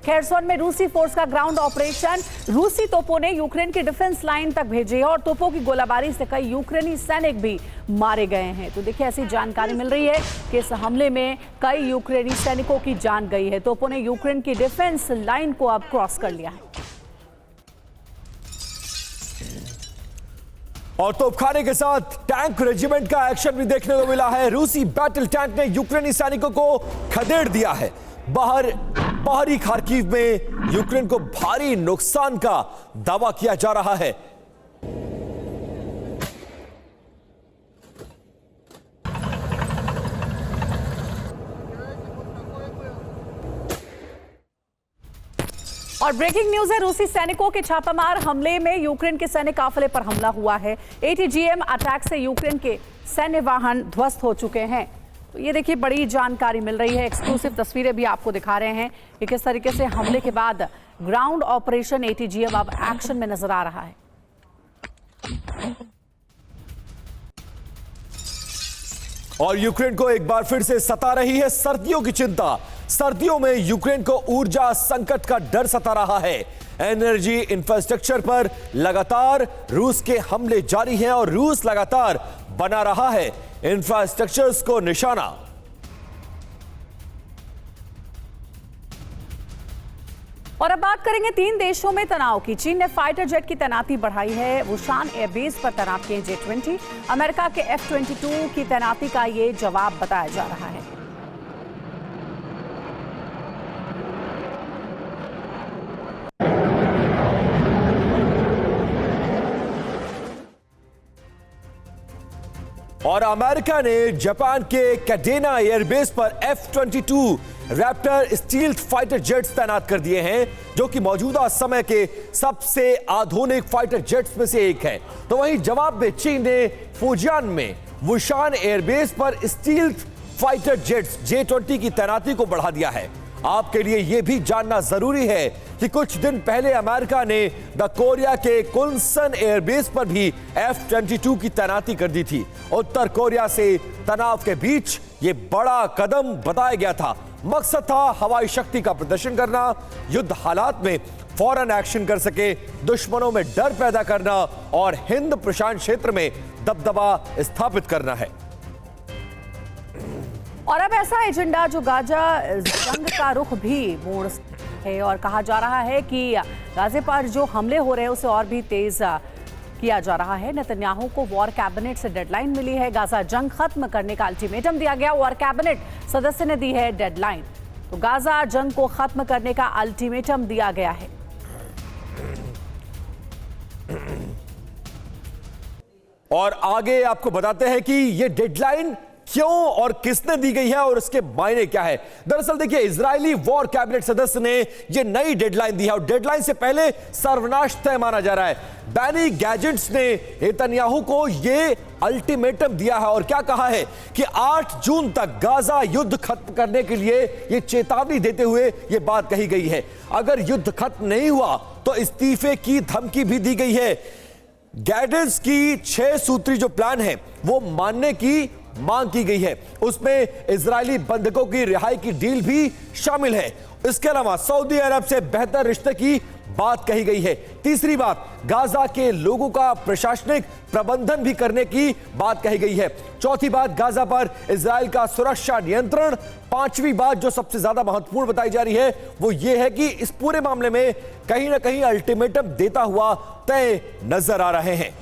Kherson में रूसी force का ग्राउंड ऑपरेशन। रूसी तोपों ने यूक्रेन की डिफेंस लाइन तक भेजे और तोपों की गोलाबारी से कई यूक्रेनी सैनिक भी मारे गए हैं। तो देखिए, ऐसी जानकारी मिल रही है कि इस हमले में कई यूक्रेनी सैनिकों की जान गई है। तोपों ने यूक्रेन की डिफेंस लाइन को अब क्रॉस कर लिया है। और तोपखाने के साथ टैंक रेजिमेंट का एक्शन भी देखने को मिला है। रूसी बैटल टैंक ने यूक्रेनी सैनिकों को खदेड़ दिया है। बाहरी खार्किव में यूक्रेन को भारी नुकसान का दावा किया जा रहा है। और ब्रेकिंग न्यूज है, रूसी सैनिकों के छापामार हमले में यूक्रेन के सैन्य काफिले पर हमला हुआ है। ATGM अटैक से यूक्रेन के सैन्य वाहन ध्वस्त हो चुके हैं। तो ये देखिए, बड़ी जानकारी मिल रही है। एक्सक्लूसिव तस्वीरें भी आपको दिखा रहे हैं कि किस तरीके से हमले के बाद ग्राउंड ऑपरेशन ATGM अब एक्शन में नजर आ रहा है। और यूक्रेन को एक बार फिर से सता रही है सर्दियों की चिंता। सर्दियों में यूक्रेन को ऊर्जा संकट का डर सता रहा है। एनर्जी इंफ्रास्ट्रक्चर पर लगातार रूस के हमले जारी हैं और रूस लगातार बना रहा है इंफ्रास्ट्रक्चर्स को निशाना। और अब बात करेंगे 3 देशों में तनाव की। चीन ने फाइटर जेट की तैनाती बढ़ाई है। वुशान एयरबेस पर तैनात किए J-20। अमेरिका के F-22 की तैनाती का ये जवाब बताया जा रहा है। और अमेरिका ने जापान के कैडेना एयरबेस पर F-22 Raptor stealth fighter jets तैनात कर दिए हैं, जो कि मौजूदा समय के सबसे आधुनिक फाइटर जेट्स में से एक है। तो वहीं जवाब में चीन ने फुजियान में वुशान एयरबेस पर स्टील्थ फाइटर जेट्स J-20 की तैनाती को बढ़ा दिया है। आपके लिए यह भी जानना जरूरी है कि कुछ दिन पहले अमेरिका ने द कोरिया के कुनसन एयरबेस पर भी F-22 की तैनाती कर दी थी। उत्तर कोरिया से तनाव के बीच यह बड़ा कदम बताया गया था। मकसद था हवाई शक्ति का प्रदर्शन करना, युद्ध हालात में फौरन एक्शन कर सके, दुश्मनों में डर पैदा करना और हिंद प्रशांत क्षेत्र में दबदबा स्थापित करना है। और अब ऐसा एजेंडा जो गाजा जंग का रुख भी मोड़ है और कहा जा रहा है कि गाजे पर जो हमले हो रहे हैं उसे और भी तेज किया जा रहा है। नेतन्याहू को वॉर कैबिनेट से डेडलाइन मिली है। गाजा जंग खत्म करने का अल्टीमेटम दिया गया। वॉर कैबिनेट सदस्य ने दी है डेडलाइन। तो गाजा जंग को खत्म करने का अल्टीमेटम दिया गया है। और आगे आपको बताते हैं कि यह डेडलाइन क्यों और किसने दी गई है और उसके मायने क्या है। दरअसल देखिए, इजरायली वॉर कैबिनेट सदस्य ने यह नई डेडलाइन दी है और डेडलाइन से पहले सर्वनाश तय माना जा रहा है। बैनी गैजेट्स ने नेतन्याहू को यह अल्टीमेटम दिया है और क्या कहा है कि 8 जून तक गाजा युद्ध खत्म करने के लिए यह चेतावनी देते हुए यह बात कही गई है। अगर युद्ध खत्म नहीं हुआ तो इस्तीफे की धमकी भी दी गई है। गैजेट्स की 6 सूत्री जो प्लान है वो मानने की मांग की गई है। उसमें इजरायली बंधकों की रिहाई की डील भी शामिल है। इसके अलावा सऊदी अरब से बेहतर रिश्ते की बात कही गई है। तीसरी बात, गाजा के लोगों का प्रशासनिक प्रबंधन भी करने की बात कही गई है। चौथी बात, गाजा पर इजराइल का सुरक्षा नियंत्रण। पांचवी बात जो सबसे ज्यादा महत्वपूर्ण बताई जा रही है वो ये है कि इस पूरे मामले में कहीं ना कहीं अल्टीमेटम देता हुआ तय नजर आ रहे हैं।